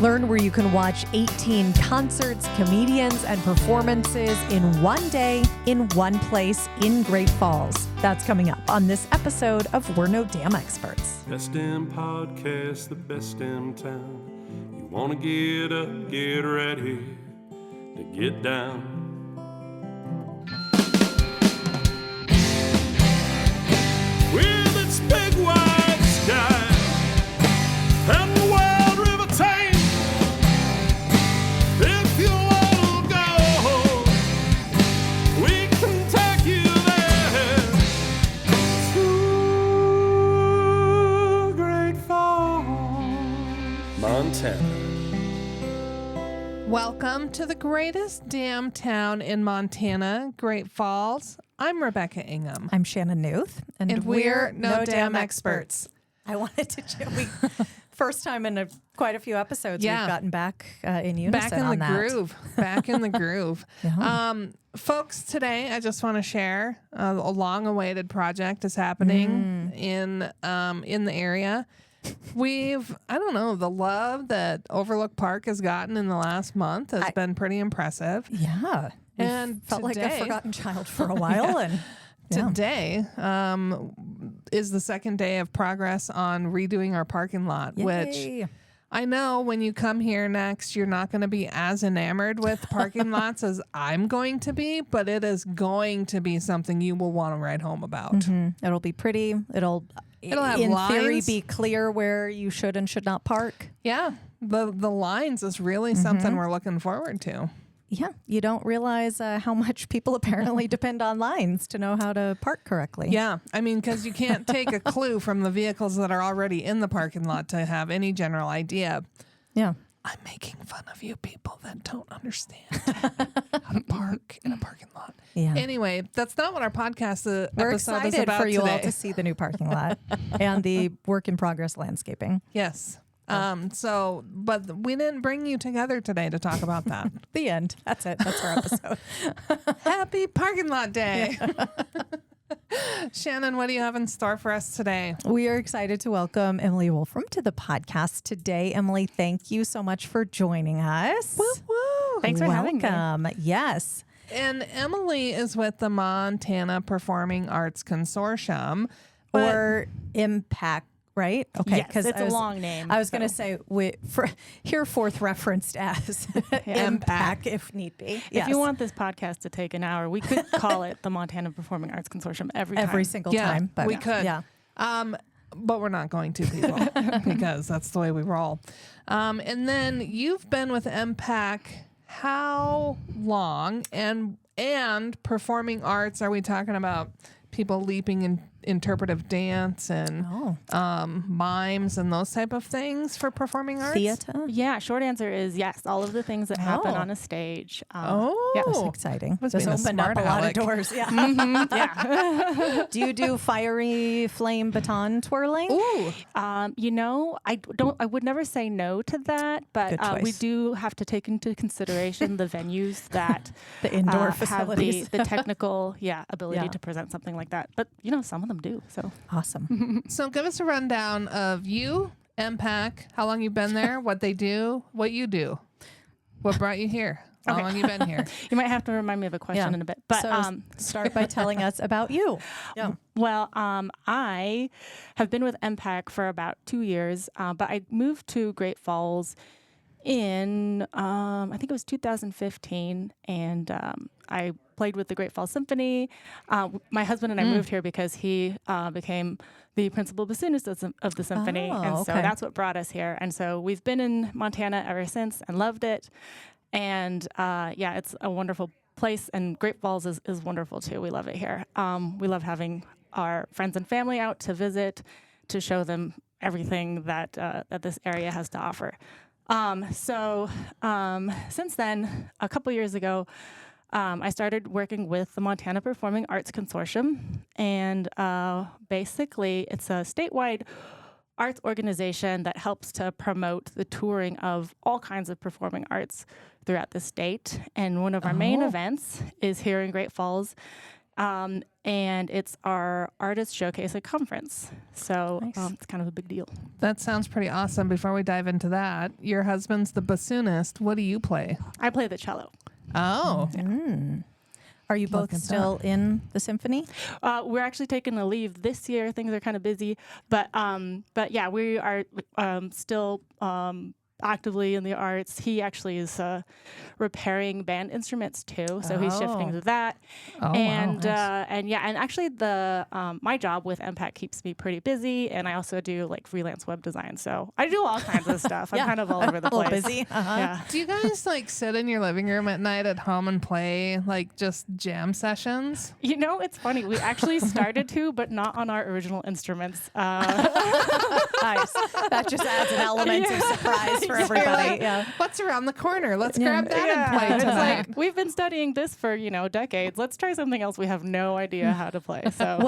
Learn where you can watch 18 concerts, comedians, and performances in one day, in one place, in Great Falls. That's coming up on this episode of We're No Damn Experts. Best in podcast, the best in town. You want to get up, get ready to get down. With its big wide sky and the wild river Thames, if you want to go, we can take you there to Great Falls, Montana. Welcome to the greatest damn town in Montana, Great Falls. I'm Rebecca Ingham. I'm Shannon Newth, And we're No Damn Experts. I wanted to first time in quite a few episodes Yeah. we've gotten back in unison Back in on the that. groove. Back in the groove. Yeah. Folks, today I just want to share a long-awaited project is happening in the area. The love that Overlook Park has gotten in the last month has been pretty impressive. Yeah. And felt like a today- forgotten child for a while. And yeah. Today is the second day of progress on redoing our parking lot, which Yay. I know when you come here next, you're not going to be as enamored with parking lots as I'm going to be, but it is going to be something you will want to write home about. It'll be pretty. It'll have in theory lines. be clear where you should and should not park. Yeah, the lines is really something we're looking forward to. Yeah, you don't realize how much people apparently depend on lines to know how to park correctly. Yeah, I mean, because you can't take a clue from the vehicles that are already in the parking lot to have any general idea. Yeah. I'm making fun of you people that don't understand how to park in a parking lot. Yeah. Anyway, that's not what our podcast We're episode is excited about for you today. all to see the new parking lot and the work in progress landscaping. Yes. But we didn't bring you together today to talk about that. The end. That's it. That's our episode. Happy Parking Lot Day. Shannon, what do you have in store for us today? We are excited to welcome Emily Wolfram to the podcast today. Emily, thank you so much for joining us. Woo! Thanks for having me. Welcome. Yes. And Emily is with the Montana Performing Arts Consortium. Or MPAC, right? Okay. Yes, it's a long name. I was going to say, hereforth referenced as MPAC if need be. If you want this podcast to take an hour, we could call it the Montana Performing Arts Consortium every time. single time. But we could. Yeah. But we're not going to, people, because that's the way we roll. And then you've been with MPAC how long? And performing arts, are we talking about people leaping in interpretive dance and mimes and those type of things for perforing arts? Theater? Yeah, short answer is yes. All of the things that happen on a stage. That's exciting. Was This being a opened up smart a lot of aleck. doors. Yeah. Yeah. Do you do fiery flame baton twirling? Ooh. I would never say no to that, Good but we choice. do have to take into consideration the venues that The indoor have facilities. the technical ability Yeah. to present something like that. But some of them do. So Awesome. So give us a rundown of you, MPAC, how long you've been there, what they do, what you do, what brought you here, how long you've been here. you might have to remind me of a question in a bit. But So start by telling us about you. Yeah. Well, I have been with MPAC for about 2 years, but I moved to Great Falls in, I think it was 2015, and I played with the Great Falls Symphony. My husband and I moved here because he became the principal bassoonist of the symphony, and so that's what brought us here. And so we've been in Montana ever since and loved it. And it's a wonderful place, and Great Falls is wonderful too. We love it here. We love having our friends and family out to visit, to show them everything that this area has to offer. Since then, a couple years ago, I started working with the Montana Performing Arts Consortium, and basically it's a statewide arts organization that helps to promote the touring of all kinds of performing arts throughout the state. And one of our main events is here in Great Falls. And it's our artist showcase at conference. So Nice. it's kind of a big deal. That sounds pretty awesome. Before we dive into that, your husband's the bassoonist. What do you play? I play the cello. Oh, Are you both at still in the symphony? We're actually taking a leave this year. Things are kind of busy, but yeah, we are still actively in the arts. He actually is repairing band instruments too, so he's shifting to that. And actually the my job with MPAC keeps me pretty busy, and I also do like freelance web design. So I do all kinds of stuff. I'm kind of all over the A little place. busy. Yeah. Do you guys like sit in your living room at night at home and play like just jam sessions? You know, it's funny. We actually started to, but not on our original instruments. Nice. That just adds an element of surprise for everybody. Yeah. What's around the corner? Let's grab that and play It's tonight. like we've been studying this for decades. Let's try something else we have no idea how to play. So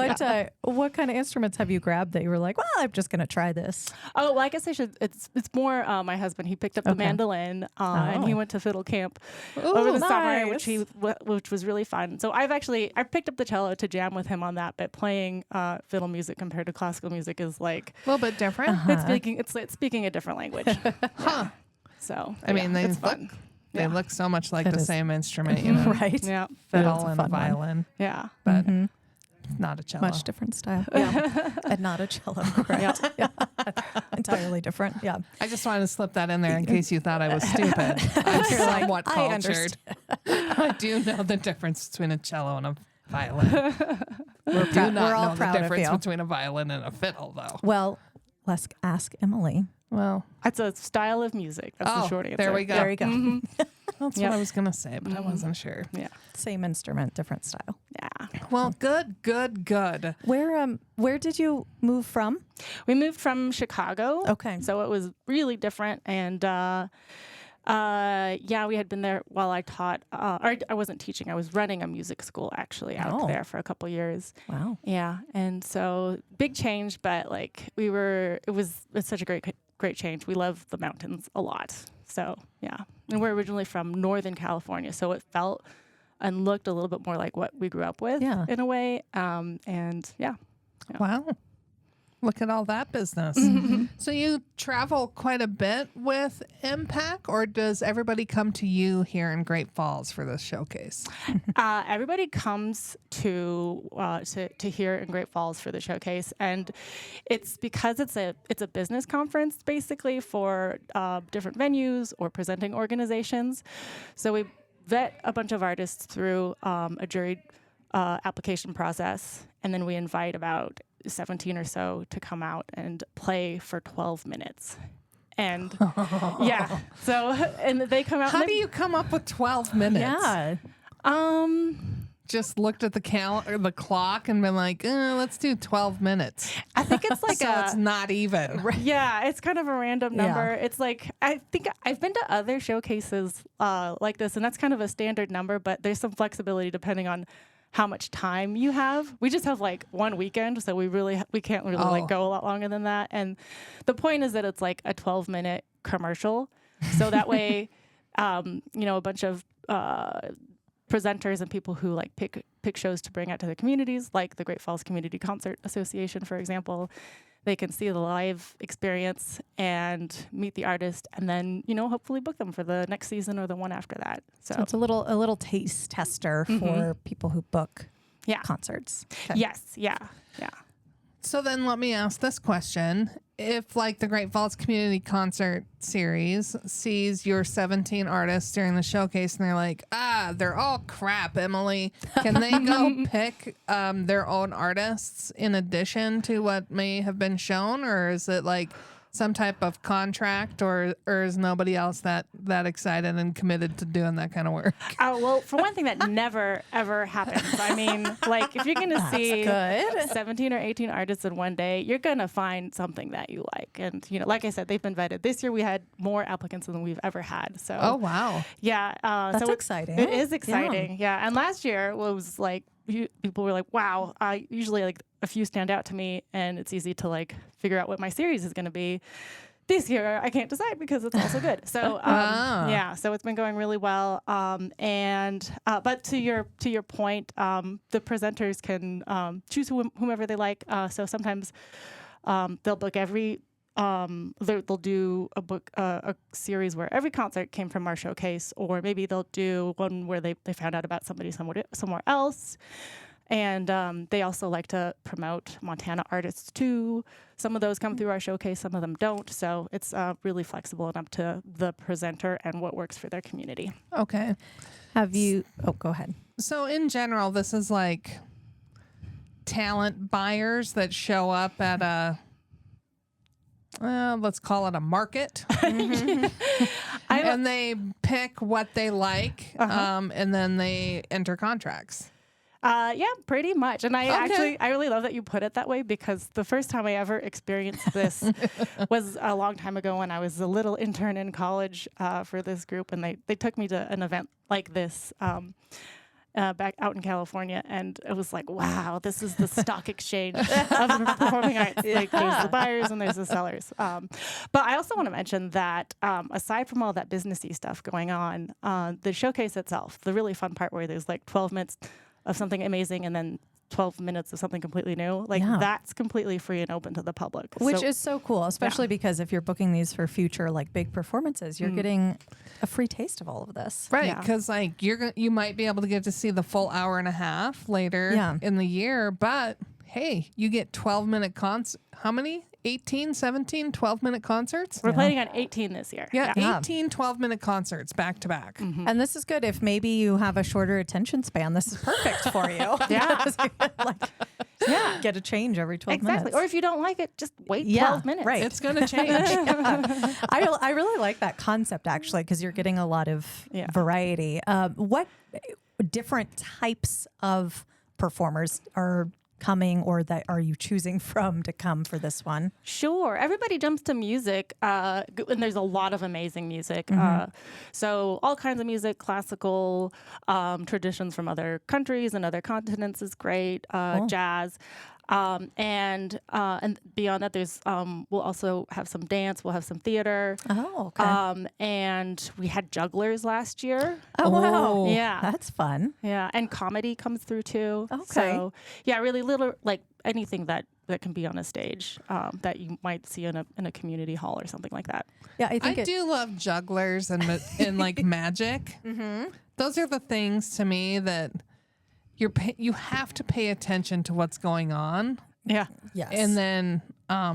What kind of instruments have you grabbed that you were like, well, I'm just going to try this? Oh, well, I guess I should. It's more my husband. He picked up the mandolin and he went to fiddle camp over the summer, which was really fun. So I picked up the cello to jam with him on that. But playing fiddle music compared to classical music is like A little bit different. it's speaking a different language. Huh. So I mean, it's fun. They look so much like It the is. same instrument, you know, Right. Yeah, fiddle It's a and fun one. violin, yeah. but not a cello. Much different style. Yeah. And not a cello, correct? Yeah. Entirely different. Yeah. I just wanted to slip that in there in case you thought I was stupid. I'm You're like, somewhat I cultured. I do know the difference between a cello and a violin. We're Do not all know the proud of difference you. between a violin and a fiddle, though. Well, let's ask Emily. Well, It's a style of music. That's the short answer. there we go. There you go. That's what I was going to say, but I wasn't sure. Yeah. Same instrument, different style. Yeah. Well, good. Where did you move from? We moved from Chicago. Okay. So it was really different. And we had been there while I taught, or I wasn't teaching, I was running a music school actually out there for a couple years. Wow. Yeah. And so big change, but like it's such a great change. We love the mountains a lot. So yeah. And we're originally from Northern California. So it felt and looked a little bit more like what we grew up with in a way. Wow. Look at all that business. So you travel quite a bit with MPAC, or does everybody come to you here in Great Falls for this showcase? Everybody comes to here in Great Falls for the showcase, and it's because it's a business conference basically for different venues or presenting organizations. So we vet a bunch of artists through a juried application process, and then we invite about 17 or so to come out and play for 12 minutes. And and they come out. How do you come up with 12 minutes? Yeah. Just looked at the the clock and been like, let's do 12 minutes. I think it's like So it's not even. Yeah, it's kind of a random number. It's like, I think I've been to other showcases like this, and that's kind of a standard number, but there's some flexibility depending on how much time you have. We just have like one weekend, so we can't really like go a lot longer than that. And the point is that it's like a 12-minute commercial, so that way, a bunch of presenters and people who like pick shows to bring out to their communities, like the Great Falls Community Concert Association, for example, they can see the live experience and meet the artist, and then hopefully book them for the next season or the one after that. So it's a little taste tester for people who book concerts. Okay. Yes, yeah. So then let me ask this question. If like the Great Falls Community Concert Series sees your 17 artists during the showcase and they're like, they're all crap, Emily, can they go pick their own artists in addition to what may have been shown? Or is it like some type of contract, or is nobody else that excited and committed to doing that kind of work? Well, for one thing, that never, ever happens. I mean, like, if you're going to see 17 or 18 artists in one day, you're going to find something that you like. And, like I said, they've been vetted. This year, we had more applicants than we've ever had. So, oh, wow. Yeah. That's exciting. It is exciting. Yeah. And last year was like, people were like, wow, usually like a few stand out to me, and it's easy to like figure out what my series is going to be. this year I can't decide because it's also good. So yeah, so it's been going really well. But to your point, the presenters can choose whomever they like. So sometimes they'll book they'll do a series where every concert came from our showcase, or maybe they'll do one where they found out about somebody somewhere else. And they also like to promote Montana artists too. Some of those come through our showcase, some of them don't. So it's really flexible and up to the presenter and what works for their community. Okay. Go ahead. So in general, this is like talent buyers that show up at a, let's call it a market. And they pick what they like, and then they enter contracts. Yeah, pretty much. And I really love that you put it that way, because the first time I ever experienced this was a long time ago when I was a little intern in college for this group. And they took me to an event like this back out in California. And it was like, wow, this is the stock exchange of performing arts. Like, there's the buyers and there's the sellers. But I also want to mention that aside from all that businessy stuff going on, the showcase itself, the really fun part where there's like 12 minutes of something amazing and then 12 minutes of something completely new, that's completely free and open to the public. Which is so cool, especially because if you're booking these for future like big performances, you're getting a free taste of all of this. Right, because like you might be able to get to see the full hour and a half later in the year, but hey, you get 12-minute how many? 18, 17, 12-minute concerts? We're planning on 18 this year. Yeah, 18 12-minute concerts back to back. And this is good if maybe you have a shorter attention span. This is perfect for you. Get a change every 12 minutes. Or if you don't like it, just wait 12 minutes. Right. It's going to change. I really like that concept, actually, because you're getting a lot of variety. What different types of performers are coming, or that are you choosing from to come for this one? Sure. Everybody jumps to music, and there's a lot of amazing music. So all kinds of music, classical, traditions from other countries and other continents is great, jazz. And beyond that, there's we'll also have some dance. We'll have some theater. Oh, okay. And we had jugglers last year. Oh, wow. Yeah, that's fun. Yeah, and comedy comes through too. Okay. So yeah, really little, like anything that can be on a stage that you might see in a community hall or something like that. Yeah, I do love jugglers and like magic. Those are the things to me that you have to pay attention to what's going on. Yeah. Yes. And then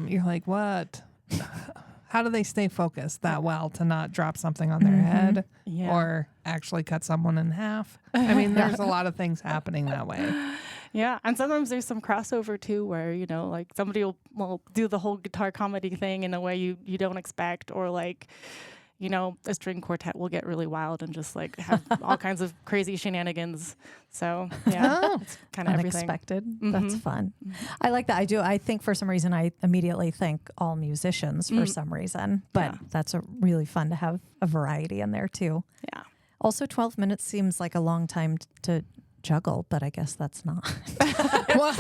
you're like, what? How do they stay focused that well to not drop something on their head or actually cut someone in half? I mean, there's a lot of things happening that way. Yeah. And sometimes there's some crossover too, where, like somebody will do the whole guitar comedy thing in a way you don't expect, or like, a string quartet will get really wild and just like have all kinds of crazy shenanigans. So yeah, it's kind of unexpected. That's fun. I like that. I do. I think for some reason I immediately think all musicians for some reason, but that's really fun to have a variety in there too. Yeah. Also, 12 minutes seems like a long time to juggle, but I guess that's not. Well,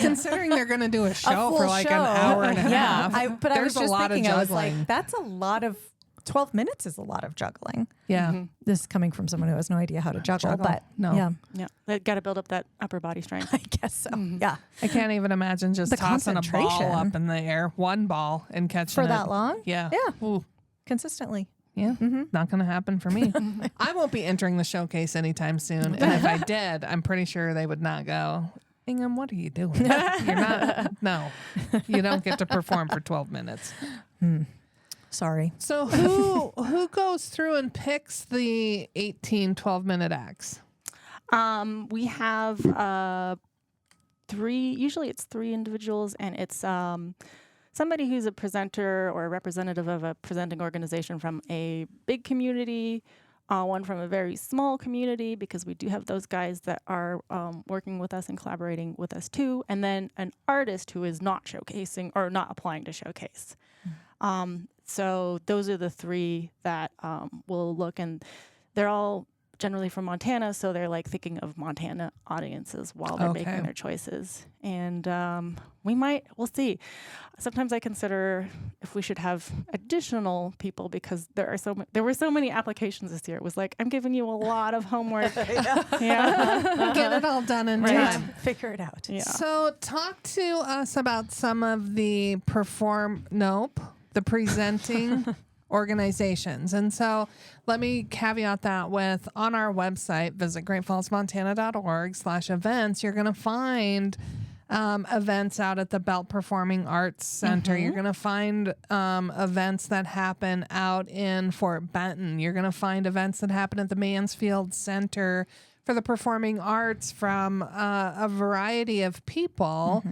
considering they're going to do a show for like an hour and a half, but I was there's just a lot thinking, of I was juggling. like, that's a lot of 12 minutes is a lot of juggling. Yeah. This is coming from someone who has no idea how to juggle, but no. Yeah. They got to build up that upper body strength. I guess so. Yeah. I can't even imagine just The tossing a ball concentration. up in the air, one ball, and catching For it. that long? Yeah. Yeah. Ooh. Consistently. Yeah. Not going to happen for me. I won't be entering the showcase anytime soon. And if I did, I'm pretty sure they would not go, Ingham, what are you doing? You're not. No. You don't get to perform for 12 minutes. Sorry. So who goes through and picks the 18 12-minute acts? We have usually it's three individuals, and it's somebody who's a presenter or a representative of a presenting organization from a big community, one from a very small community, because we do have those guys that are working with us and collaborating with us too, and then an artist who is not showcasing or not applying to showcase. So those are the three that we'll look, and they're all generally from Montana, so they're like thinking of Montana audiences while they're making their choices. And we'll see. Sometimes I consider if we should have additional people, because there were so many applications this year. It was like, I'm giving you a lot of homework. Yeah. Get it all done in Right. time. Figure it out. Yeah. So talk to us about some of the presenting organizations. And so let me caveat that with, on our website, visit greatfallsmontana.org/events, you're going to find events out at the Belt Performing Arts Center. You're going to find events that happen out in Fort Benton. You're going to find events that happen at the Mansfield Center for the Performing Arts from a variety of people.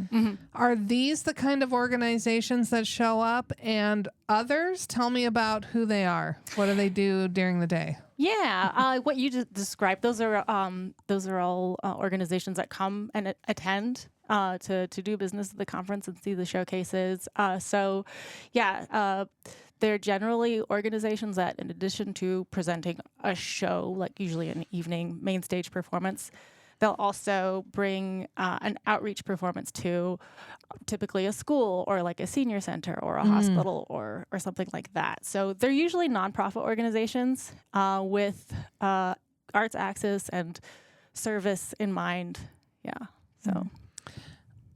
Are these the kind of organizations that show up? And others, tell me about who they are. What do they do during the day? Yeah, what you just described, those are all organizations that come and attend to do business at the conference and see the showcases. They're generally organizations that, in addition to presenting a show, like usually an evening main stage performance, they'll also bring an outreach performance to typically a school or like a senior center or a hospital or something like that. So they're usually nonprofit organizations with arts access and service in mind. Yeah. So.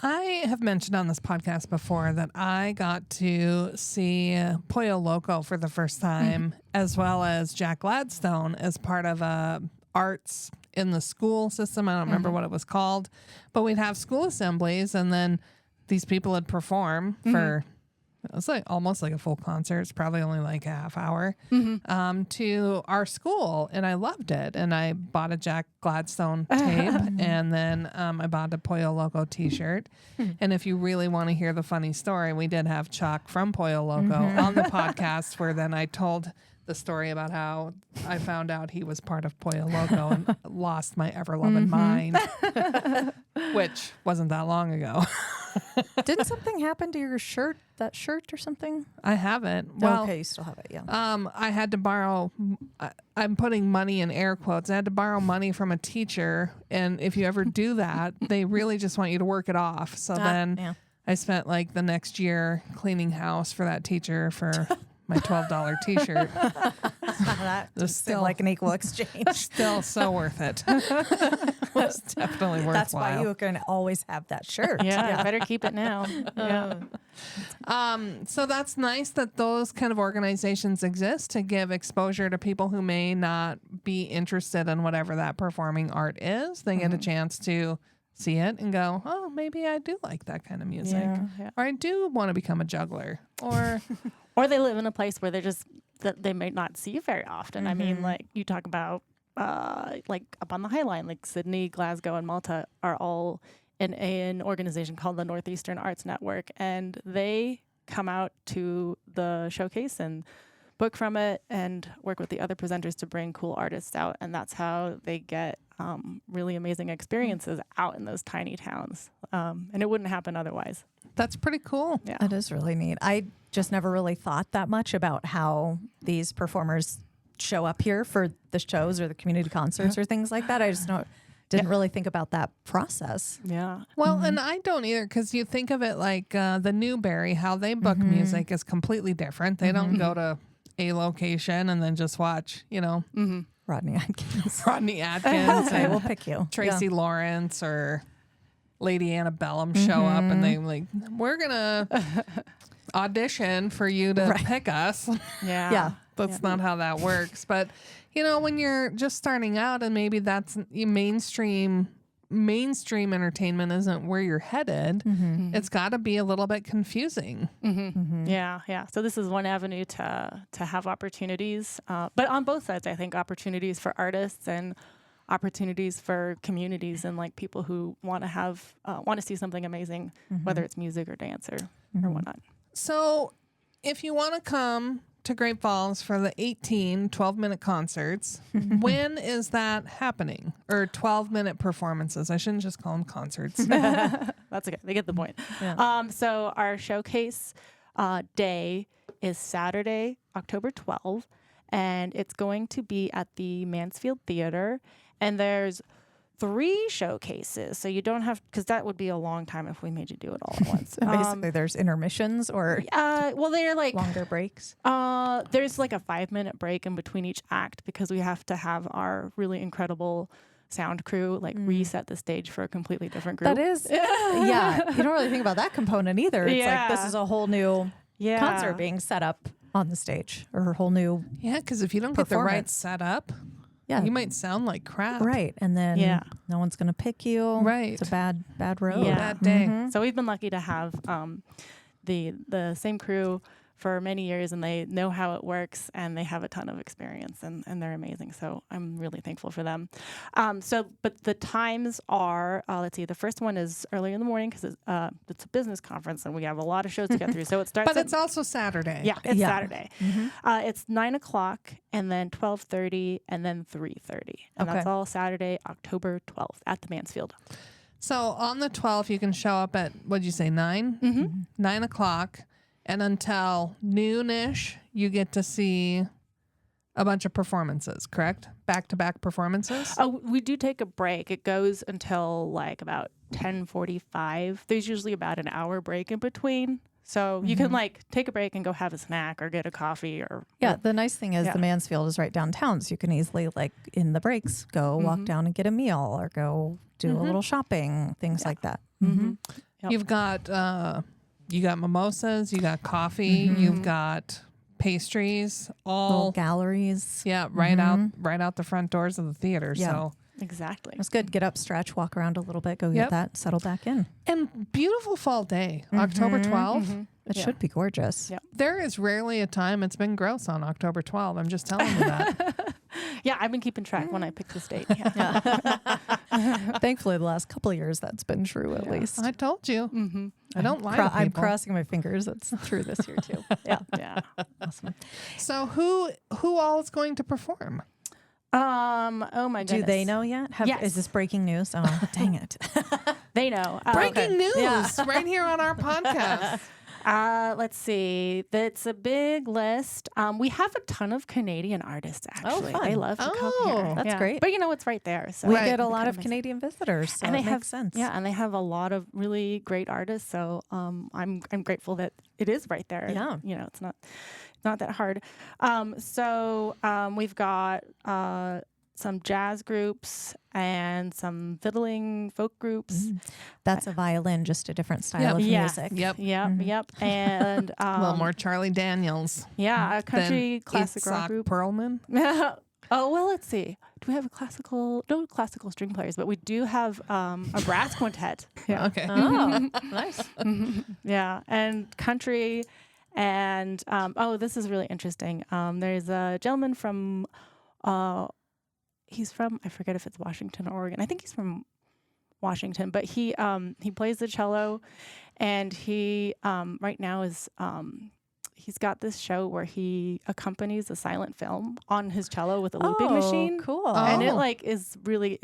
I have mentioned on this podcast before that I got to see Pollo Loco for the first time, as well as Jack Gladstone as part of arts in the school system. I don't remember what it was called, but we'd have school assemblies, and then these people would perform for, it was like almost like a full concert. It's probably only like a half hour to our school. And I loved it. And I bought a Jack Gladstone tape, and then I bought a Pollo Loco t-shirt. And if you really want to hear the funny story, we did have Chuck from Pollo Loco on the podcast, where then I told the story about how I found out he was part of Pollo Loco and lost my ever-loving mind, which wasn't that long ago. Didn't something happen to your shirt, that shirt or something? I haven't. Well, okay, you still have it, yeah. I had to borrow, I'm putting money in air quotes. I had to borrow money from a teacher. And if you ever do that, they really just want you to work it off. So then I spent like the next year cleaning house for that teacher for my $12 t-shirt. That still like an equal exchange. Still so worth it. It's definitely worthwhile. That's why you can always have that shirt. Yeah, better keep it now. So that's nice that those kind of organizations exist to give exposure to people who may not be interested in whatever that performing art is. They get a chance to see it and go, oh, maybe I do like that kind of music. Yeah. Or I do want to become a juggler. Or they live in a place where they're just, that they may not see very often. I mean, like you talk about like up on the High Line, like Sydney, Glasgow, and Malta are all in an organization called the Northeastern Arts Network, and they come out to the showcase and book from it and work with the other presenters to bring cool artists out, and that's how they get really amazing experiences out in those tiny towns, and it wouldn't happen otherwise. That's pretty cool. Yeah, It is really neat. I just never really thought that much about how these performers show up here for the shows or the community concerts or things like that. I just didn't really think about that process. Yeah. Well, and I don't either, because you think of it like the Newberry, how they book music is completely different. They don't go to a location and then just watch, Rodney Atkins. Rodney Atkins Okay, and we'll pick you. Tracy Lawrence or Lady Antebellum show up, and they like, we're gonna audition for you to pick us. Yeah. That's not how that works. But when you're just starting out, and maybe that's mainstream entertainment isn't where you're headed, it's got to be a little bit confusing. Yeah. So this is one avenue to have opportunities, but on both sides, I think opportunities for artists and opportunities for communities and like people who want to see something amazing, whether it's music or dance or whatnot. So if you want to come to Great Falls for the 18 12-minute concerts, when is that happening? Or 12-minute performances? I shouldn't just call them concerts. That's okay. They get the point. Yeah. So our showcase day is Saturday, October 12th. and it's going to be at the Mansfield Theater, and there's 3 showcases, so you don't have, because that would be a long time if we made you do it all at once. So basically, there's intermissions or Well, they're like longer breaks. there's like a 5-minute break in between each act because we have to have our really incredible sound crew like reset the stage for a completely different group. That is, yeah. You don't really think about that component either. It's like this is a whole new concert being set up on the stage, or a whole new because if you don't get the right performance. setup, yeah. you might sound like crap. Right, and then no one's gonna pick you. Right. It's a bad road. Yeah. Bad day. So we've been lucky to have the same crew for many years, and they know how it works, and they have a ton of experience, and they're amazing. So I'm really thankful for them. But the times are, let's see, the first one is early in the morning because it's a business conference, and we have a lot of shows to get through. So it starts But it's also Saturday. Yeah, it's Saturday. It's 9:00, and then 12:30, and then 3:30. And that's all Saturday, October 12th at the Mansfield. So on the 12th, you can show up at, what'd you say, 9? 9 o'clock. And until noonish, you get to see a bunch of performances, correct? Back-to-back performances? Oh, we do take a break. It goes until like about 10:45. There's usually about an hour break in between. So you can like take a break and go have a snack or get a coffee or The nice thing is the Mansfield is right downtown, so you can easily, like, in the breaks, go walk down and get a meal or go do a little shopping, things like that. Yep. You've got you got mimosas, you got coffee, you've got pastries, all Little galleries. right out the front doors of the theater. Yeah. So exactly. It's good. Get up, stretch, walk around a little bit, go get that, settle back in. and beautiful fall day, October 12th. It should be gorgeous. Yep. There is rarely a time it's been gross on October 12th. I'm just telling you that. Yeah, I've been keeping track when I picked this date. Thankfully, the last couple of years, that's been true at least. I told you. I don't lie to people. I'm crossing my fingers. It's true this year too. Yeah. Awesome. So who all is going to perform? Oh my goodness. Do they know yet? Yes. Is this breaking news? Oh, dang it. They know. Breaking news Yeah. right here on our podcast. Let's see. It's a big list. We have a ton of Canadian artists, actually. fun. They love to come here. That's great. But it's right there. So We Right. get a lot kind of makes- Canadian visitors, so and they it have makes sense. Yeah, and they have a lot of really great artists. So I'm grateful that it is right there. Yeah. It's not that hard. We've got some jazz groups and some fiddling folk groups. That's a violin, just a different style of Yeah. music. Yep. Yep. And A little more Charlie Daniels. Yeah, a country than classic rock Itzhak group. Perlman. Oh, well, let's see. Do we have no classical string players, but we do have a brass quintet. Yeah. Okay. Oh, nice. Yeah. And country. And, this is really interesting. There's a gentleman from, I forget if it's Washington or Oregon. I think he's from Washington, but he plays the cello, and he, right now is, he's got this show where he accompanies a silent film on his cello with a looping machine. Cool. And Oh. it's really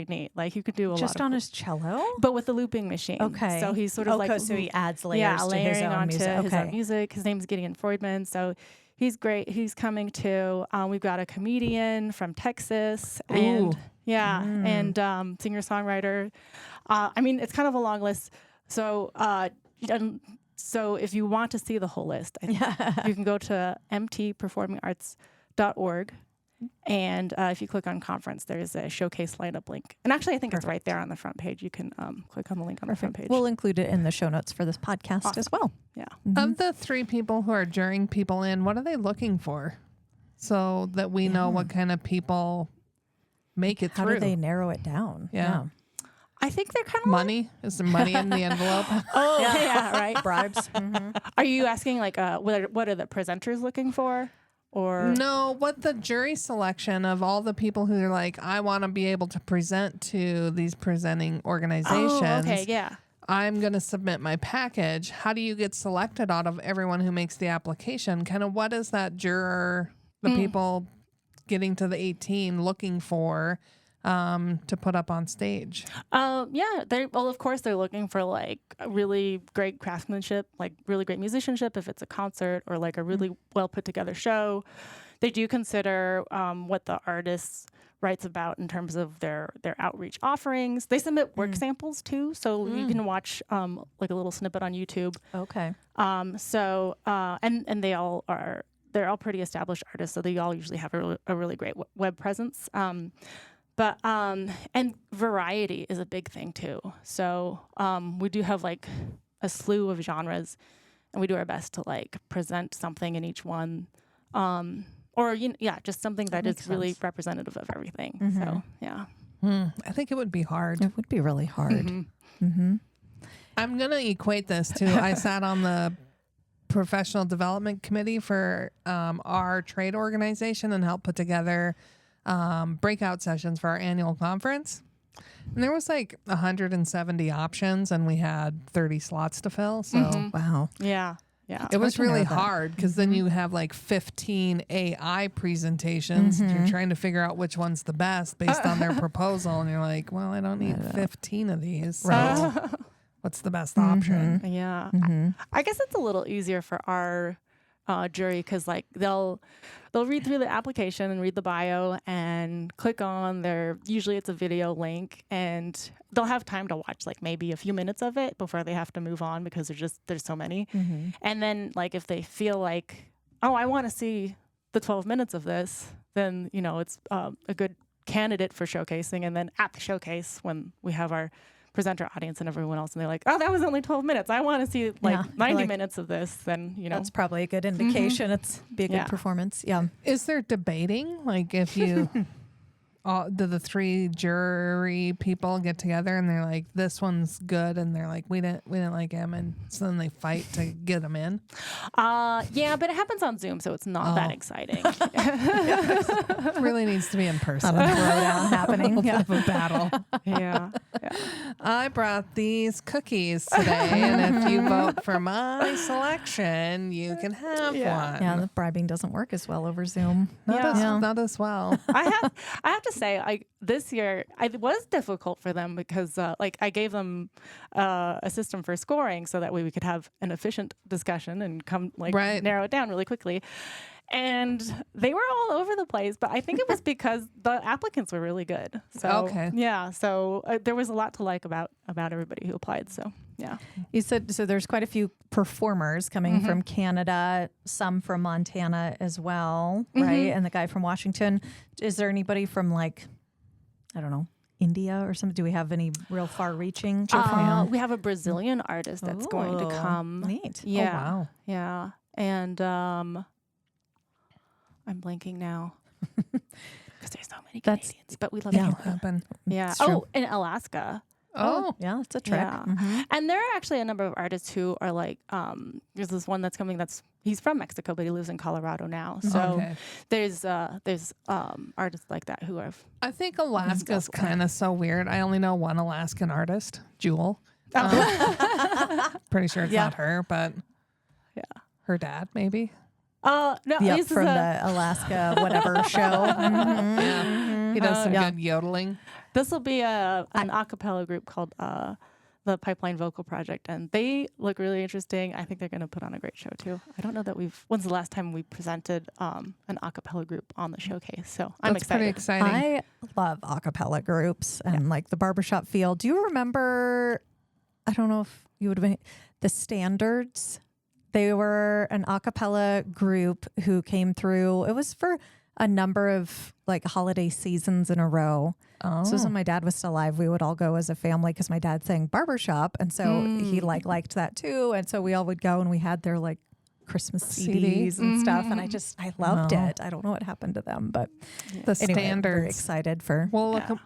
neat. Like you could do a lot Just of on cool- his cello? but with the looping machine. Okay. So he's sort of like so he adds layers to his layering own onto music. his own music. His name's Gideon Freudman. So he's great. He's coming too. We've got a comedian from Texas and and singer-songwriter. It's kind of a long list. So if you want to see the whole list, you can go to mtperformingarts.org. And if you click on conference, there's a showcase lineup link. And actually, I think it's right there on the front page. You can click on the link on the front page. We'll include it in the show notes for this podcast as well. Yeah. Of the 3 people who are jurying people in, what are they looking for? So that we know what kind of people make it How through. do they narrow it down? Yeah. I think they're kind of Money? Is there money in the envelope? Oh, yeah, right. Bribes. Are you asking what are the presenters looking for? Or No, what the jury selection of all the people who are like, I want to be able to present to these presenting organizations. Oh, okay, yeah. I'm going to submit my package. How do you get selected out of everyone who makes the application? Kind of what is that juror, the people getting to the 18 looking for to put up on stage? Of course they're looking for like a really great craftsmanship, like really great musicianship if it's a concert, or like a really well put together show. they do consider what the artist writes about in terms of their outreach offerings. They submit work samples too, so you can watch like a little snippet on YouTube. Okay. And they're all pretty established artists, so they all usually have a really great web presence. And variety is a big thing too. So we do have like a slew of genres, and we do our best to like present something in each one. Just something that is really representative of everything. So, yeah. I think it would be hard. It would be really hard. I'm going to equate this to, I sat on the professional development committee for our trade organization and helped put together breakout sessions for our annual conference. And there was like 170 options, and we had 30 slots to fill. So, Wow. Yeah. Yeah. it was really that. hard because then you have like 15 AI presentations. And you're trying to figure out which one's the best based on their proposal. And you're like, well, I don't need 15 of these. So what's the best option? Yeah. I guess it's a little easier for our jury because like they'll read through the application and read the bio and click on usually it's a video link, and they'll have time to watch like maybe a few minutes of it before they have to move on because there's so many. And then like if they feel like, oh, I want to see the 12 minutes of this, then it's a good candidate for showcasing. And then at the showcase when we have our presenter audience and everyone else, and they're like, oh, that was only 12 minutes, I want to see like 90 minutes of this, then That's probably a good indication. It's be a good performance. Yeah. Is there debating? Like if you, do the three jury people get together and they're like, this one's good, and they're like, we didn't like him, and so then they fight to get him in? Yeah, but it happens on Zoom, so it's not that exciting. It really needs to be in person. A throwdown happening. Yeah. Of a battle. Yeah. I brought these cookies today, and if you vote for my selection, you can have one. Yeah, the bribing doesn't work as well over Zoom. Not as well. I have to say, this year it was difficult for them because I gave them a system for scoring so that way we could have an efficient discussion and narrow it down really quickly. And they were all over the place, but I think it was because the applicants were really good. So there was a lot to like about everybody who applied. So yeah, you said so. There's quite a few performers coming from Canada, some from Montana as well, right? And the guy from Washington. Is there anybody from like, I don't know, India or something? Do we have any real far-reaching? We have a Brazilian artist that's going to come. Neat. Yeah. Oh, wow. Yeah, and I'm blanking now because there's so many Canadians, but we love That'll Canada. happen. Yeah. It's true. In Alaska. Oh, yeah, that's a trick. Yeah. And there are actually a number of artists who are like, there's this one that's coming he's from Mexico, but he lives in Colorado now. So there's artists like that who are. I think Alaska's kind of so weird. I only know one Alaskan artist, Jewel. Pretty sure it's not her, but her dad maybe. No, yep, from the Alaska whatever show. He does some good yodeling. This will be an a cappella group called the Pipeline Vocal Project, and they look really interesting. I think they're going to put on a great show too. I don't know that when's the last time we presented an a cappella group on the showcase, so I'm That's excited. pretty exciting. I love a cappella groups and like the barbershop feel. Do you remember, I don't know if you would have been, the Standards? They were an a cappella group who came through. It was for a number of like holiday seasons in a row. Oh. So when my dad was still alive, we would all go as a family because my dad sang barbershop. And so he liked that too. And so we all would go and we had their like Christmas CDs and stuff. And I loved it. I don't know what happened to them, but The anyway, I'm Standards. very excited for. Well, look,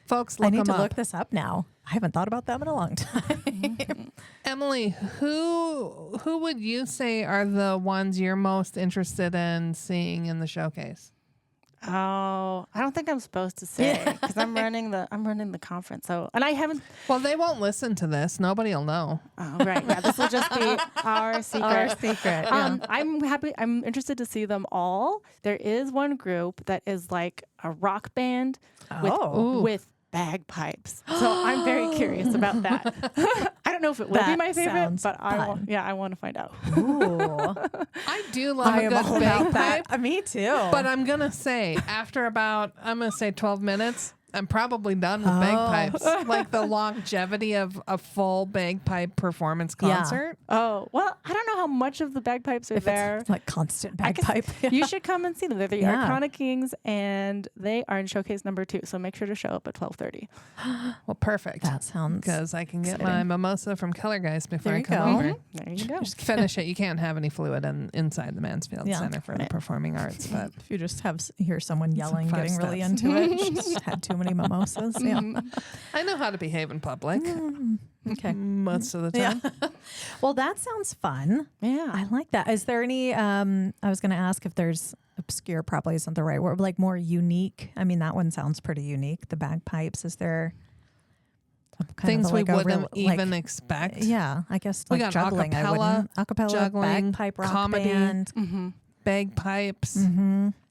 folks, look I need to them look up. this up now. I haven't thought about them in a long time. Emily, who would you say are the ones you're most interested in seeing in the showcase? Oh, I don't think I'm supposed to say because I'm running the conference. So, and I haven't. Well, they won't listen to this. Nobody will know. Oh, right. Yeah, this will just be our secret. Our secret. Yeah. I'm happy. I'm interested to see them all. There is one group that is like a rock band with bagpipes. So I'm very curious about that. I don't know if it will be That my favorite, sounds but fun. I want to find out. Ooh. I do love I a am good all about bagpipe. that. Me too. But I'm going to say, after about, 12 minutes, I'm probably done with bagpipes. Like the longevity of a full bagpipe performance concert. Oh, well, I don't know how much of the bagpipes are if there. it's like constant I guess bagpipe. You should come and see them. They're the Yeah. Arcana Kings, and they are in showcase number 2. So make sure to show up at 12:30. Well, perfect. That sounds Because I can get exciting. my mimosa from Kellergeist before There I you come go. over. There you go. Just finish it. You can't have any fluid inside the Mansfield Yeah. Center for the Right. Performing Arts, but If you just hear someone yelling, 5 getting really steps. into it, she just had too many mimosas. Yeah. I know how to behave in public Okay. most of the time. Yeah. Well, that sounds fun. Yeah. I like that. Is there any? I was going to ask if there's obscure. Probably isn't the right word. Like more unique. I mean, that one sounds pretty unique. The bagpipes. Is there kind Things of we like a wouldn't real- even like, expect. Yeah, I guess We like got juggling. I acapella, wouldn't acapella, juggling, bagpipe, rock comedy. band. Mm-hmm. Bagpipes,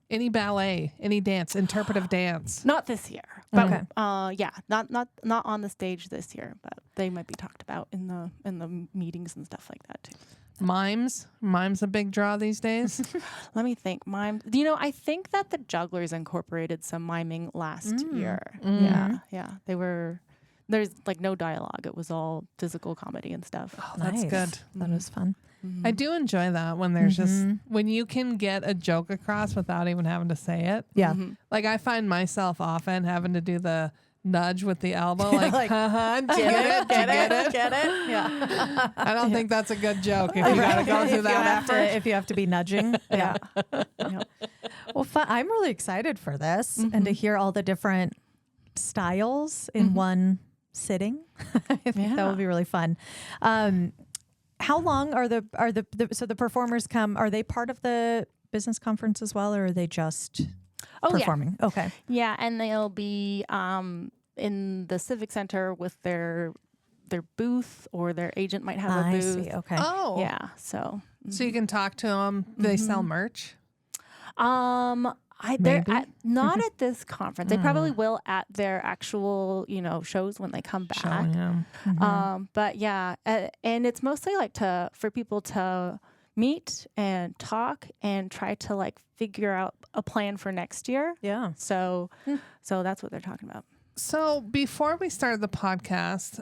any ballet, any dance, interpretive dance. Not this year, but Okay. yeah, not on the stage this year, but they might be talked about in the meetings and stuff like that too. Mimes a big draw these days. Let me think. Mime. You know, I think that the Jugglers incorporated some miming last year. Yeah. They were. There's like no dialogue. It was all physical comedy and stuff. Oh, that's Nice. good. That was fun. I do enjoy that when there's just when you can get a joke across without even having to say it. Yeah. Like I find myself often having to do the nudge with the elbow, like, Like, haha, did you get it? Did you get it? Get it? Yeah. I don't think that's a good joke if you gotta go If through you that have to- effort. if you have to be nudging. Yeah. Yep. Well, I'm really excited for this and to hear all the different styles in one sitting. I think that would be really fun. How long are the performers come? Are they part of the business conference as well, or are they just performing? Yeah. Okay. Yeah, and they'll be in the Civic Center with their booth, or their agent might have a I booth. see. Okay. Oh, Yeah. So. So you can talk to them. They sell merch. They're Maybe. not at this conference. They probably will at their actual, shows when they come back. Showing them. But yeah, and it's mostly like for people to meet and talk and try to like figure out a plan for next year. Yeah. So that's what they're talking about. So before we started the podcast,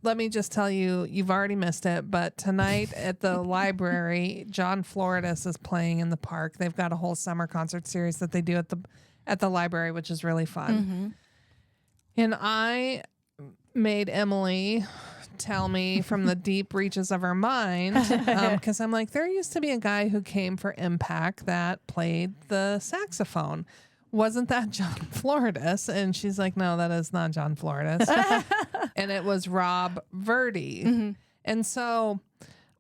let me just tell you, you've already missed it, but tonight at the library, John Floridis is playing in the park. They've got a whole summer concert series that they do at the library, which is really fun. And I made Emily tell me from the deep reaches of her mind, because I'm like, there used to be a guy who came for MPAC that played the saxophone. Wasn't that John Floridis? And she's like, no, that is not John Floridis. And it was Rob Verdi. And so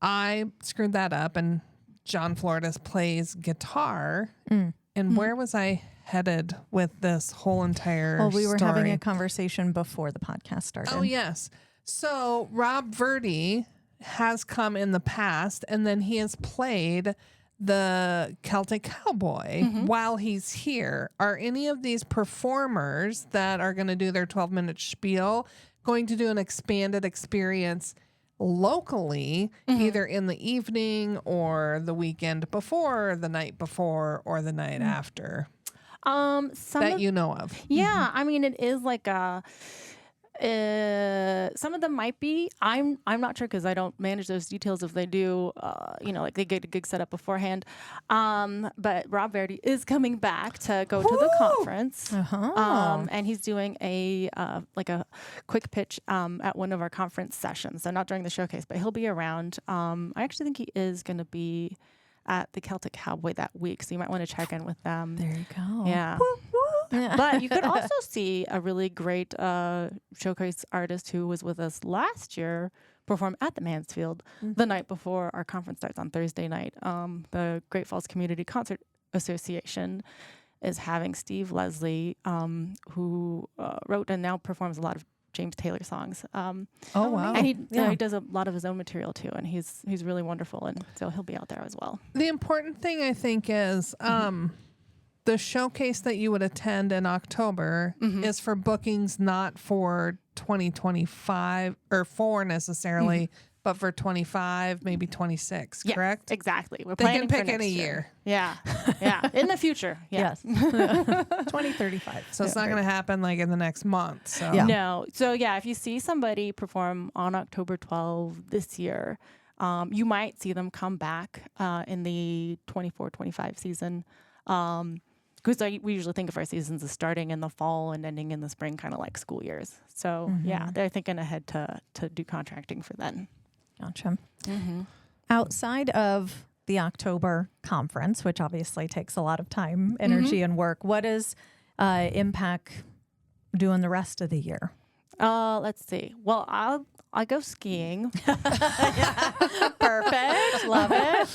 I screwed that up, and John Floridis plays guitar. And where was I headed with this whole entire Well, we were having story? a conversation before the podcast started. Oh, yes. So Rob Verdi has come in the past, and then he has played the Celtic Cowboy while he's here. Are any of these performers that are going to do their 12-minute spiel going to do an expanded experience locally, either in the evening or the weekend before, or the night before, or the night after that you know of? Yeah, I mean, it is like some of them might be. I'm not sure because I don't manage those details. If they do, like they get a gig set up beforehand. But Rob Verdi is coming back to go to the conference, and he's doing a quick pitch at one of our conference sessions. So not during the showcase, but he'll be around. I actually think he is going to be at the Celtic Cowboy that week, so you might want to check in with them. There you go. Yeah. But you could also see a really great showcase artist who was with us last year perform at the Mansfield the night before our conference starts on Thursday night. The Great Falls Community Concert Association is having Steve Leslie, who wrote and now performs a lot of James Taylor songs. Oh, wow. And he does a lot of his own material too, and he's really wonderful, and so he'll be out there as well. The important thing, I think, is the showcase that you would attend in October is for bookings not for 2025 or 4 necessarily, but for 25, maybe 26, Yes, correct? exactly. We're They planning can for pick any next year. Yeah. Yeah. In the future. Yeah. Yes. 2035. So it's not going to happen like in the next month. So Yeah. No. So yeah, if you see somebody perform on October 12 this year, you might see them come back in the 24-25 season. Because we usually think of our seasons as starting in the fall and ending in the spring, kind of like school years. So yeah, they're thinking ahead to do contracting for then. Gotcha. Outside of the October conference, which obviously takes a lot of time, energy, and work, what is MPAC doing the rest of the year? Let's see. Well, I go skiing. Perfect. Love it.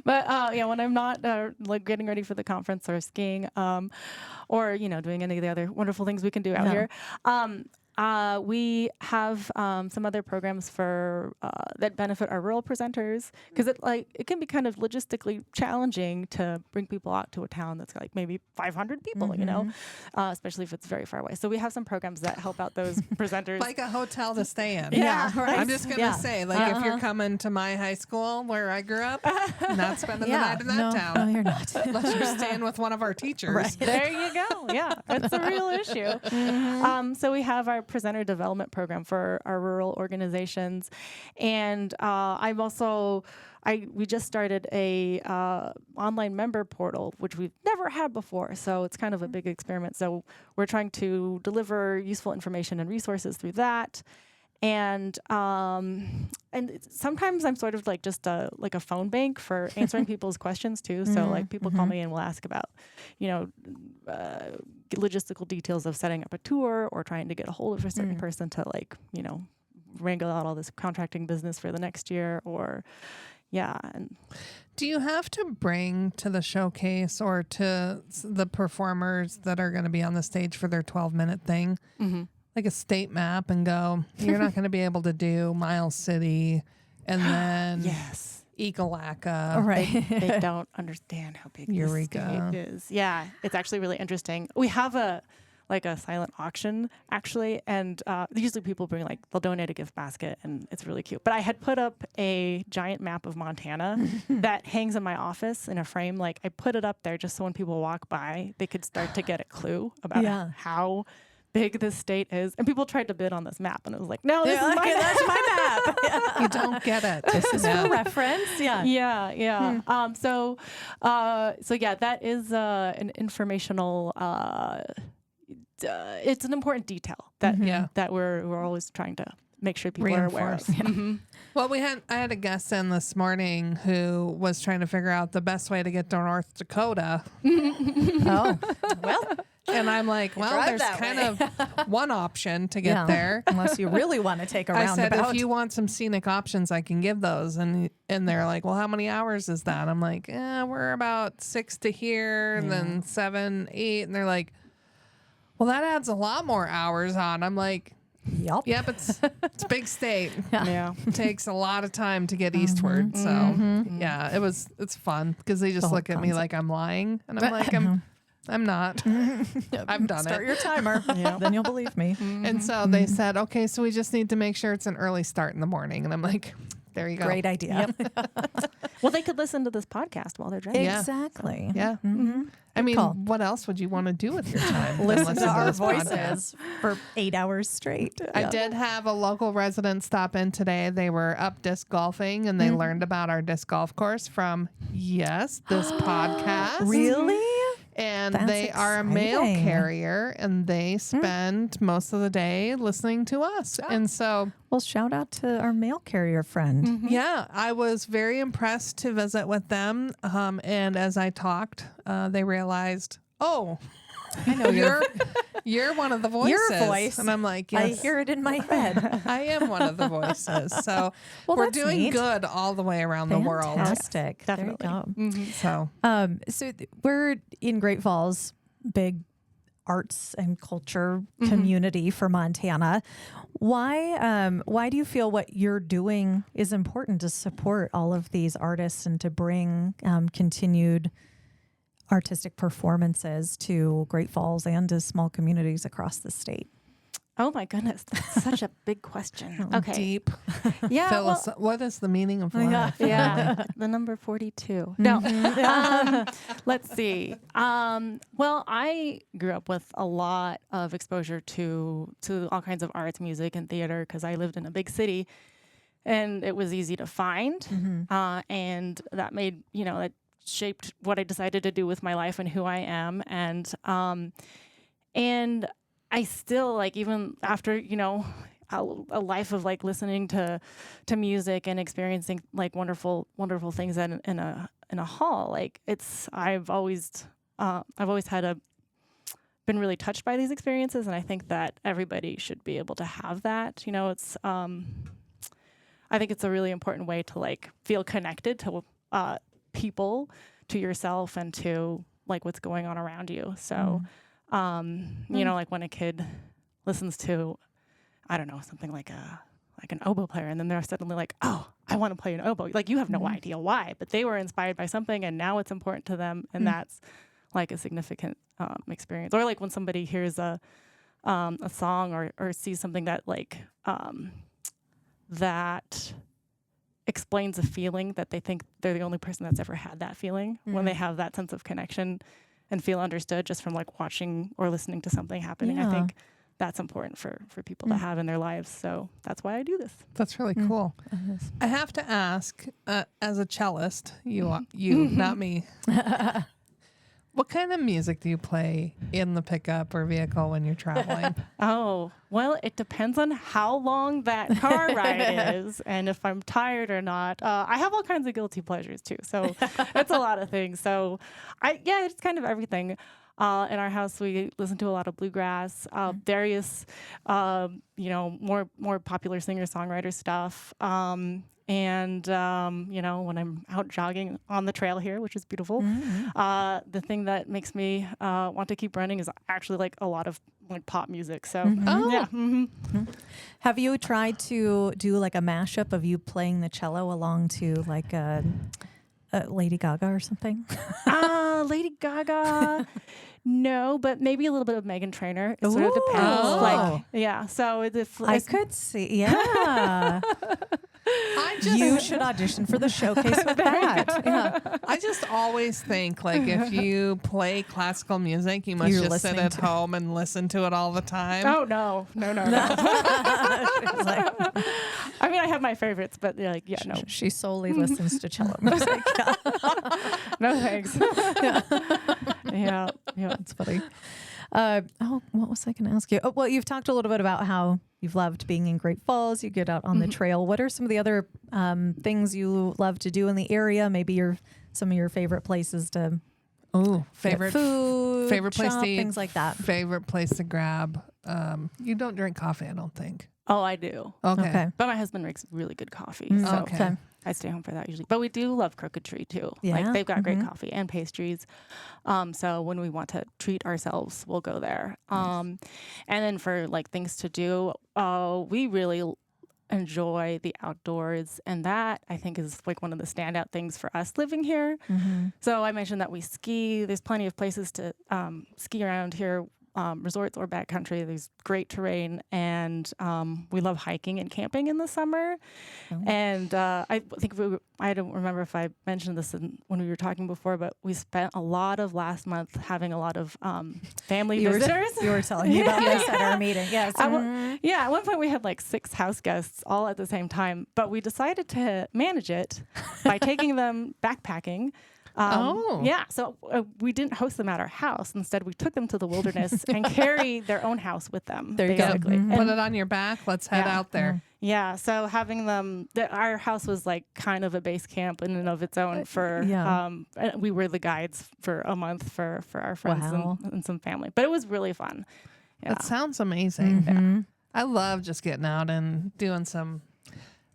But yeah, when I'm not like getting ready for the conference or skiing, or doing any of the other wonderful things we can do out here, we have some other programs for that benefit our rural presenters, because it can be kind of logistically challenging to bring people out to a town that's like maybe 500 people, especially if it's very far away. So we have some programs that help out those presenters. like a hotel to stay in. Yeah, right. I'm just going to say, like, if you're coming to my high school where I grew up, not spending the night in that town. No, you're not. Unless you're staying with one of our teachers. Right. There you go. Yeah, it's a real issue. So we have our presenter development program for our rural organizations, and we just started a online member portal, which we've never had before. So it's kind of a big experiment. So we're trying to deliver useful information and resources through that. And sometimes I'm sort of like just like a phone bank for answering people's questions too. So like people call me and will ask about, logistical details of setting up a tour or trying to get a hold of a certain person to wrangle out all this contracting business for the next year And Do you have to bring to the showcase or to the performers that are going to be on the stage for their 12-minute thing, like a state map and go, you're not going to be able to do Miles City and then Ekalaka. Right. they don't understand how big Eureka. this state is. Yeah, it's actually really interesting. We have a silent auction actually, and usually people bring they'll donate a gift basket, and it's really cute. But I had put up a giant map of Montana that hangs in my office in a frame. I put it up there just so when people walk by, they could start to get a clue about how big this state is. And people tried to bid on this map, and it was like, no, this is my map. That's my map. You don't get it. This is for reference. Yeah. Yeah. So yeah, that is an informational. It's an important detail that we're always trying to make sure people are aware of. Well, I had a guest in this morning who was trying to figure out the best way to get to North Dakota. Oh, well. And I'm like, well, drive there's that kind way. of one option to get there. Unless you really want to take a I roundabout. said, if you want some scenic options, I can give those. And they're like, well, how many hours is that? I'm like, we're about 6 to here, and then 7, 8. And they're like, well, that adds a lot more hours on. I'm like, Yep. it's a big state. Yeah. It takes a lot of time to get eastward. So yeah, it's fun because they just look at me like I'm lying, and I'm like, I'm not. I've done Start it. your timer. Then you'll believe me. And so they said, okay, so we just need to make sure it's an early start in the morning. And I'm like, there you go. Great idea. Well, they could listen to this podcast while they're driving. Yeah. Exactly. Yeah. I mean, what else would you want to do with your time? than Listen to our this podcast? voices for 8 hours straight. I did have a local resident stop in today. They were up disc golfing, and they learned about our disc golf course from, this podcast. Really? And That's they are a mail exciting. carrier, and they spend most of the day listening to us. And so, Well, shout out to our mail carrier friend. yeah, I was very impressed to visit with them. And as I talked, they realized, oh, I know you're one of the voices. Your voice. And I'm like, I yes, hear it in my head. I am one of the voices. So Well, we're that's doing neat. good all the way around the world. Fantastic. Definitely. There you go. So So we're in Great Falls, big arts and culture community for Montana. Why do you feel what you're doing is important to support all of these artists and to bring continued artistic performances to Great Falls and to small communities across the state? Oh my goodness, that's such a big question. Okay. Deep. Yeah. Well, What is the meaning of life? yeah. The number 42. No. Let's see. Well, I grew up with a lot of exposure to all kinds of arts, music, and theater because I lived in a big city, and it was easy to find. And that made, that shaped what I decided to do with my life and who I am. And I still, like, even after, a life of like listening to music and experiencing like wonderful things in a hall, like I've always been really touched by these experiences, and I think that everybody should be able to have that. I think it's a really important way to like feel connected to people, to yourself, and to like what's going on around you. So. Like when a kid listens to, I don't know, something like an oboe player, and then they're suddenly like, oh, I want to play an oboe. Like, you have no idea why, but they were inspired by something, and now it's important to them, and that's like a significant experience. Or like when somebody hears a song or sees something that like that explains a feeling that they think they're the only person that's ever had that feeling, when they have that sense of connection and feel understood just from like watching or listening to something happening. I think that's important for people to have in their lives. So that's why I do this. That's really cool. I have to ask, as a cellist, you not me, what kind of music do you play in the pickup or vehicle when you're traveling? Oh, well, it depends on how long that car ride is and if I'm tired or not. I have all kinds of guilty pleasures too. So it's a lot of things. So it's kind of everything. In our house, we listen to a lot of bluegrass, various, more popular singer-songwriter stuff. And, when I'm out jogging on the trail here, which is beautiful, the thing that makes me want to keep running is actually like a lot of like pop music. So, Have you tried to do like a mashup of you playing the cello along to like Lady Gaga or something? Lady Gaga. No, but maybe a little bit of Meghan Trainor. It sort of depends. Like, yeah. So if I could see, yeah. You should audition for the showcase with that. Yeah. I just always think like if you play classical music, you must just sit at home and listen to it all the time. Oh no. I mean, I have my favorites, but like, no. She solely listens to cello music. No thanks. Yeah, that's funny. What was I going to ask you? Oh, well, you've talked a little bit about how you've loved being in Great Falls. You get out on the trail. What are some of the other things you love to do in the area? Maybe some of your favorite places to favorite food, favorite place to eat, things like that. Favorite place to grab. You don't drink coffee, I don't think. Oh, I do. Okay. But my husband makes really good coffee. So Okay. I stay home for that usually. But we do love Crooked Tree too. Yeah. Like they've got great coffee and pastries. So when we want to treat ourselves, we'll go there. And then for like things to do, we really enjoy the outdoors, and that I think is like one of the standout things for us living here. So I mentioned that we ski. There's plenty of places to ski around here. Resorts or backcountry. There's great terrain, and we love hiking and camping in the summer. And I think I don't remember if I mentioned this when we were talking before, but we spent a lot of last month having a lot of family visitors. You were telling me about this at our meeting. Yes. At one point we had like 6 house guests all at the same time, but we decided to manage it by taking them backpacking. Yeah, so we didn't host them at our house. Instead, we took them to the wilderness and carry their own house with them. There you go. Put it on your back. Let's head out there. Yeah, so having them, our house was like kind of a base camp in and of its own for, we were the guides for a month for our friends and some family. But it was really fun. Yeah. That sounds amazing. I love just getting out and doing some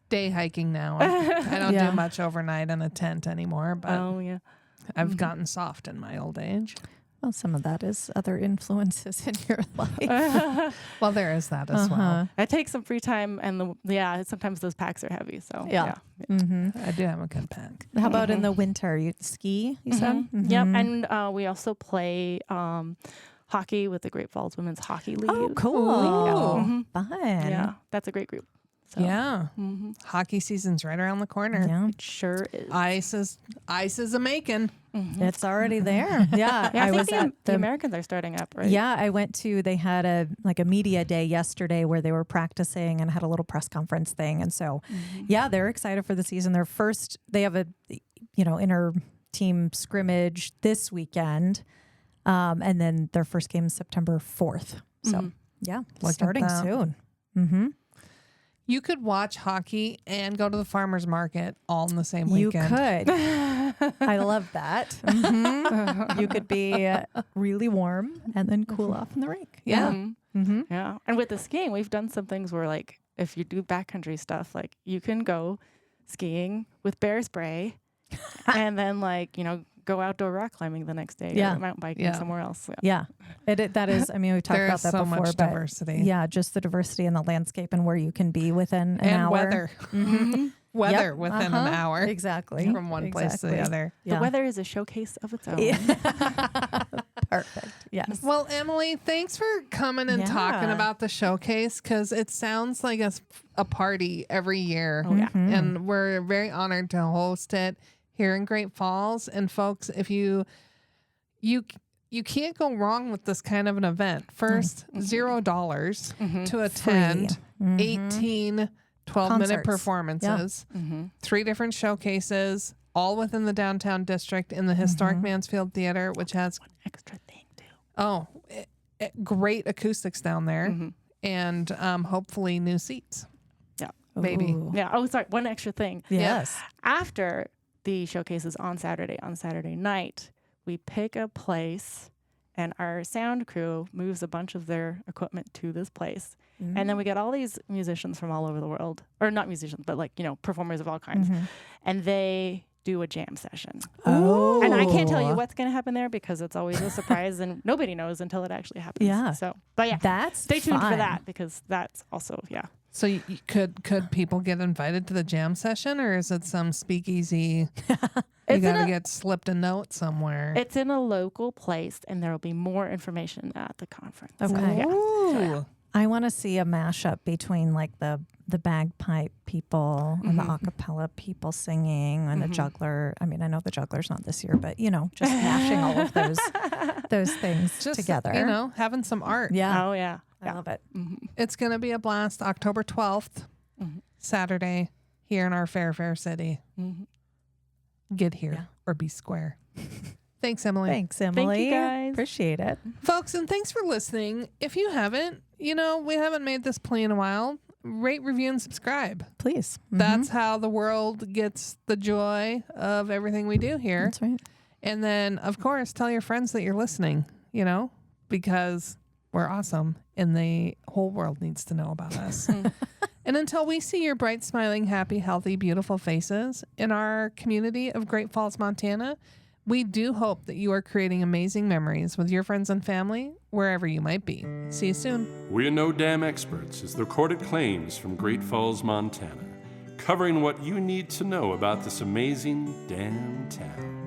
day hiking now. I don't do much overnight in a tent anymore, but I've gotten soft in my old age. Well, some of that is other influences in your life. Well, there is that as well. I take some free time, and sometimes those packs are heavy. So I do have a good pack. How about in the winter? You ski, you said? Yep, and we also play hockey with the Great Falls Women's Hockey League. Oh, cool. Fun. Yeah, that's a great group. So, Yeah. Hockey season's right around the corner. Yeah. it sure is. Ice is a making. It's already there. Yeah. Yeah, I think was at the Americans are starting up, right? Yeah, I went to, they had a media day yesterday where they were practicing and had a little press conference thing. And so, yeah, they're excited for the season. They have a, inter team scrimmage this weekend. And then their first game is September 4th. So yeah, Look at starting that. soon. Mm-hmm. You could watch hockey and go to the farmer's market all in the same You weekend. could. I love that. You could be really warm and then cool off in the rink. Yeah. Yeah. And with the skiing, we've done some things where, like, if you do backcountry stuff, like, you can go skiing with bear spray and then, like, go outdoor rock climbing the next day or mountain biking somewhere else. Yeah. That is, we've talked There about is that so before. much but diversity. Yeah, just the diversity in the landscape and where you can be within an And hour. weather. Weather Yep. within an hour. Exactly. From one place to the other. The weather is a showcase of its own. Perfect. Yes. Well, Emily, thanks for coming and talking Yeah. about the showcase, because it sounds like a party every year. Oh, yeah. And we're very honored to host it here in Great Falls. And folks, if you can't go wrong with this kind of an event. First, $0 to attend 18 12-minute Concerts. performances, 3 different showcases, all within the downtown district in the historic Mansfield Theater, which has Extra thing, too. great acoustics down there, and hopefully new seats. Yeah. Maybe. Ooh. Yeah. Oh, sorry. One extra thing. Yes. After the showcase is on Saturday night, we pick a place and our sound crew moves a bunch of their equipment to this place. And then we get all these musicians from all over the world, or not musicians, but performers of all kinds. And they do a jam session. Oh. And I can't tell you what's going to happen there because it's always a surprise and nobody knows until it actually happens. Yeah. So, but yeah, That's stay tuned for fun. that because that's also, So could people get invited to the jam session, or is it some speakeasy? You got to get slipped a note somewhere. It's in a local place and there will be more information at the conference. Okay. Yeah. Ooh. I want to see a mashup between like the bagpipe people and the a cappella people singing and a juggler. I mean, I know the juggler's not this year, but just mashing all of those things Just together. having some art. Yeah. Oh, yeah. I love it. It's going to be a blast. October 12th, Saturday, here in our fair city. Get here or be square. Thanks, Emily. Thanks, Emily. Thank you, guys. Appreciate it. Folks, and thanks for listening. If you haven't, we haven't made this play in a while. Rate, review, and subscribe. Please. That's how the world gets the joy of everything we do here. That's right. And then, of course, tell your friends that you're listening, because we're awesome and the whole world needs to know about us. And until we see your bright, smiling, happy, healthy, beautiful faces in our community of Great Falls, Montana, we do hope that you are creating amazing memories with your friends and family wherever you might be. See you soon. We Are No Dam Experts is the recorded claims from Great Falls, Montana, covering what you need to know about this amazing damn town.